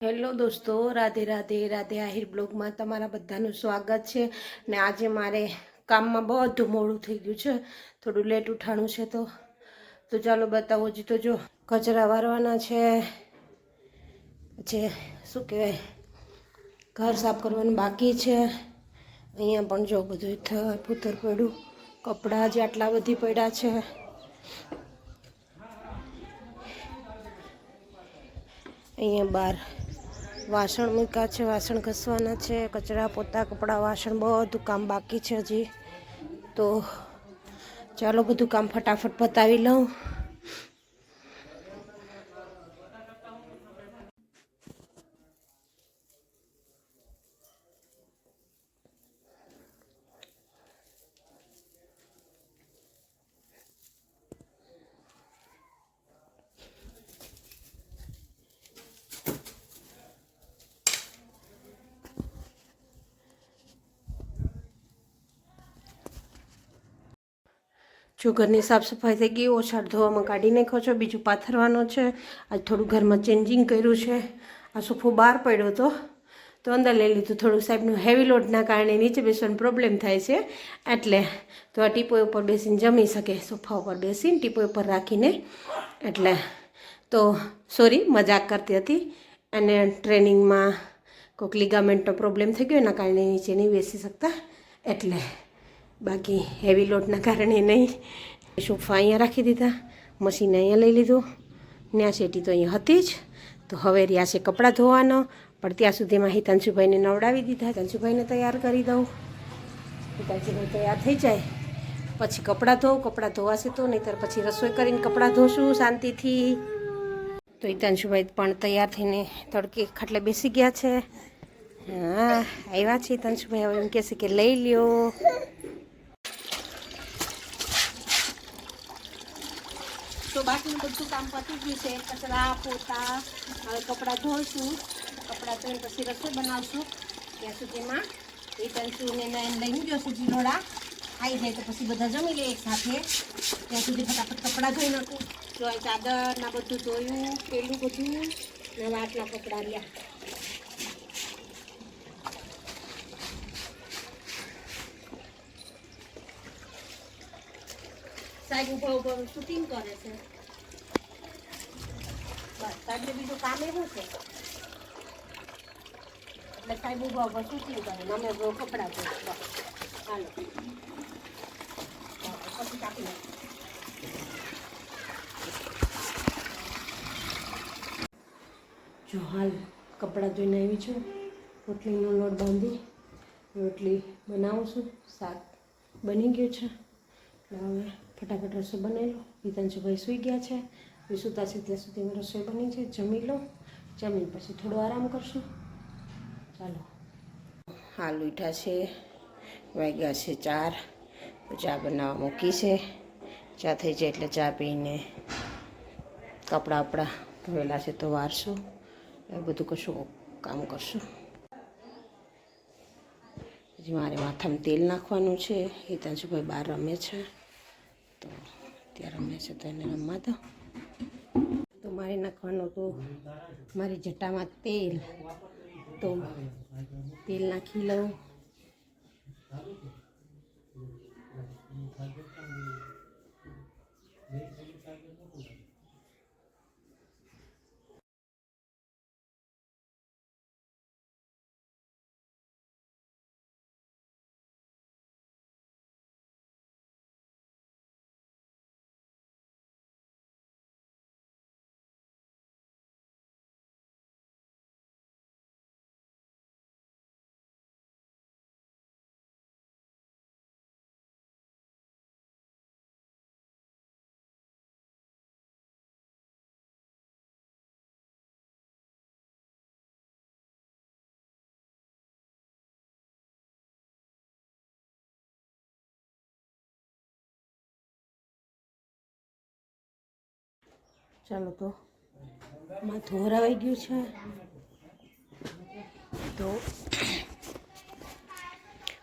Hello દોસ્તો, રાધે રાધે રાધે. આહિર બ્લોગમાં તમારા બધાનું સ્વાગત છે. ને આજે મારે કામમાં બધું મોડું થઈ ગયું છે, થોડું લેટ ઉઠાણું છે. તો ચાલો બતાવો. હજી તો જો કચરા વારવાના છે, પછી શું કહેવાય, ઘર સાફ કરવાનું બાકી છે. અહીંયા પણ જો બધું પૂતર પડ્યું, કપડાં જે આટલા બધી પડ્યા છે. અહીંયા બહાર વાસણ મૂક્યા છે, વાસણ ઘસવાના છે, કચરા પોતા કપડાં વાસણ બધું કામ બાકી છે હજી. તો ચાલો બધું કામ ફટાફટ પતાવી લઉં. જો ઘરની સાફ સફાઈ થઈ ગઈ, ઓછાડ ધોવામાં કાઢી નાખ્યો છે, બીજું પાથરવાનો છે. આજ થોડું ઘરમાં ચેન્જિંગ કર્યું છે. આ સોફો બહાર પડ્યો હતો તો અંદર લઈ લીધું. થોડું સાહેબનું હેવી લોડના કારણે નીચે બેસવાનો પ્રોબ્લેમ થાય છે, એટલે તો આ ટીપોઈ ઉપર બેસીને જમી શકે, સોફા ઉપર બેસીને ટીપોઈ ઉપર રાખીને. એટલે તો સોરી, મજાક કરતી હતી. અને ટ્રેનિંગમાં કોઈક લિગામેન્ટનો પ્રોબ્લેમ થઈ ગયો, એના કારણે નીચે નહીં બેસી શકતા, એટલે બાકી હેવી લોડના કારણે નહીં. સોફા અહીંયા રાખી દીધા, મશીન અહીંયા લઈ લીધું, ન્યા શેટી તો અહીંયા હતી જ. તો હવે રહ્યા છે કપડાં ધોવાનો, પણ ત્યાં સુધીમાં હિતાંશુભાઈને નવડાવી દીધા. હિતાંશુભાઈને તૈયાર કરી દઉં. હિતાંશુભાઈ તૈયાર થઈ જાય પછી કપડાં ધોઉં. કપડાં ધોવાશે તો, નહીંતર પછી રસોઈ કરીને કપડાં ધોશું શાંતિથી. તો હિતાંશુભાઈ પણ તૈયાર થઈને તડકે ખાટલે બેસી ગયા છે. હા, આવ્યા છે હિતાંશુભાઈ. હવે એમ કહેશે કે લઈ લ્યો. તો બાકીનું બધું કામ પતી ગયું છે, કચરા પોતા. હવે કપડાં ધોઈશું, કપડાં ધોઈને પછી રસોઈ બનાવશું. ત્યાં સુધીમાં હિતાંશુને લઈને ગયો છે જીલોડા. આવી જાય તો પછી બધા જમી લે એક સાથે. ત્યાં સુધી ફટાફટ કપડાં ધોઈ નાખું. જો અહીં ચાદરના બધું ધોયું, પેલું બધું, ને આટલા કપડાં રહ્યા. સાહેબ ઉભા ઉભા શૂટિંગ કરે છે. બસ સાહેબને બીજું કામ એવું છે, એટલે સાહેબ ઉભા ઉભા શૂટિંગ કરે ને અમે કપડાં ધોઈએ. બસ હાલો, પછી કાપી નાખીએ. જો હાલ કપડાં ધોઈને આવી છું, રોટલીનો લોટ બાંધી રોટલી બનાવું છું. શાક બની ગયું છે, એટલે હવે ફટાફટ રસોઈ બનાવી લો. હિતાંશુભાઈ સૂઈ ગયા છે, એ સૂતા છે ત્યાં સુધીમાં રસોઈ બની છે. જમી લો, જમીને પછી થોડો આરામ કરશું. ચાલો, હાલ ઉઠ્યા છે, વાગ્યા છે 4. ચા બનાવવા મૂકી છે. ચા થઈ જાય એટલે ચા પીને કપડાં આપણા ધોયેલા છે તો વારશું, એ બધું કશું કામ કરશું. હજી મારે માથામાં તેલ નાખવાનું છે. હિતાંશુભાઈ બહાર રમે છે, તો ત્યાં રમે છે તો એને રમવા દો. તો મારે નાખવાનું તો મારી જટામાં તેલ, તો તેલ નાખી લઉં. ચાલો, તો માથું હરાવાઈ ગયું છે, તો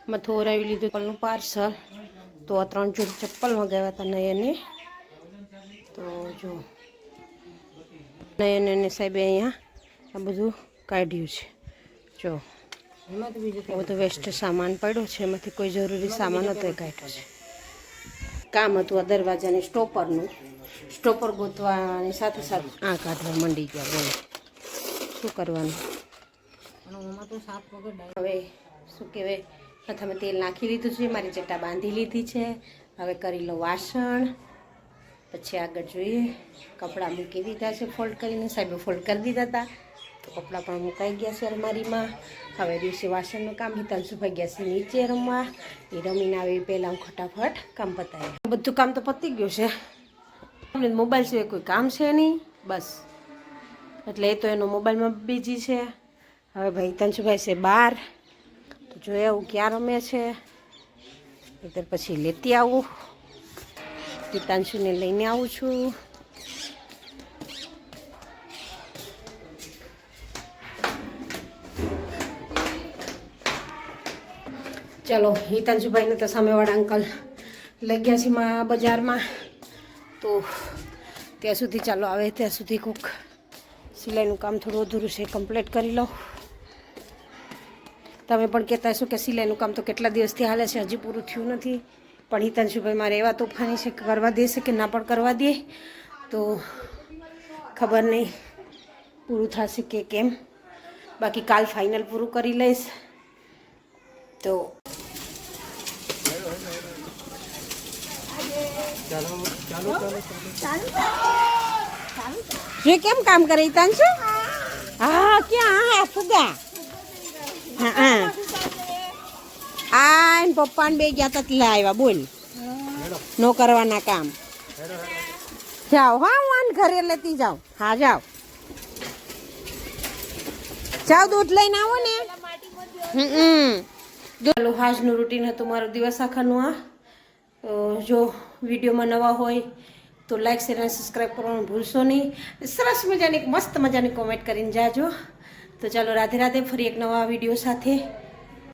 માથું હરાવી લીધું. ચપ્પલનું પાર્સલ, તો આ 3 જોડી ચપ્પલ મંગાવ્યા હતા નયને. તો જો નયન અને સાહેબે અહીંયા આ બધું કાઢ્યું છે જો બધું વેસ્ટ સામાન પડ્યો છે એમાંથી કોઈ જરૂરી સામાન હતો એ કાઢ્યો છે. કામ હતું આ દરવાજાની સ્ટોપર ગોતવાની સાથે સાથે આ કાઢવા માંડી ગયા. બોલો શું કરવાનું. હવે શું કહેવાય હાથમાં તેલ નાખી લીધું છે, મારી ચટ્ટા બાંધી લીધી છે. હવે કરી લો વાસણ, પછી આગળ જોઈએ. કપડાં મૂકી દીધા છે ફોલ્ડ કરીને, સાહેબે ફોલ્ડ કરી દીધા હતા તો કપડાં પણ મુકાઈ ગયા છે અલમારીમાં. હવે દિવસે વાસણનું કામ હિતાંશુભાઈ ગયા છે નીચે રમવા. એ રમીને આવે પહેલાં ફટાફટ કામ પતાવી. બધું કામ તો પતી ગયું છે, મોબાઈલ સિવાય કોઈ કામ છે નહીં બસ. એટલે એ તો એનો મોબાઈલમાં બીજી છે. હવે ભાઈ હિતાંશુભાઈ છે બહાર, તો જોઈએ આવું ક્યાં રમે છે. નહીતર પછી લેતી આવું, હિતાંશુને લઈને આવું છું. ચલો હિતાંશુભાઈને તો સામેવાળા અંકલ લઈ ગયા છે બજારમાં, તો ત્યાં સુધી ચાલો આવે ત્યાં સુધી કોક સિલાઈનું કામ થોડું અધૂરું છે કમ્પ્લીટ કરી લો. તમે પણ કહેતા હશો કે સિલાઈનું કામ તો કેટલા દિવસથી હાલે છે, હજી પૂરું થયું નથી. પણ હિતાંશુભાઈ મારે એવા તોફાની છે કે કરવા દેશે કે ના પણ કરવા દે તો ખબર નહીં પૂરું થશે કે કેમ. બાકી કાલ ફાઇનલ પૂરું કરી લઈશ. તો જે કેમ કામ કરે હિતાંશુ? હા ક્યાં હા ફુગા હા આ પપ્પાને બે ગયા તા આવ્યા. બોલ નો કરવાના કામ. જાઓ હા વાન ઘરે લેતી જાઓ. હા જાઓ જાઓ દૂધ લઈને આવો ને. ચાલો આજનું રૂટીન હતું મારો દિવસ આખાનું. આ જો વિડીયોમાં નવા હોય તો લાઈક શેર અને સબસ્ક્રાઈબ કરવાનું ભૂલશો નહીં. સરસ મજાની મસ્ત મજાની કોમેન્ટ કરીને જાજો. તો ચાલો રાધે રાધે, ફરી એક નવા વિડીયો સાથે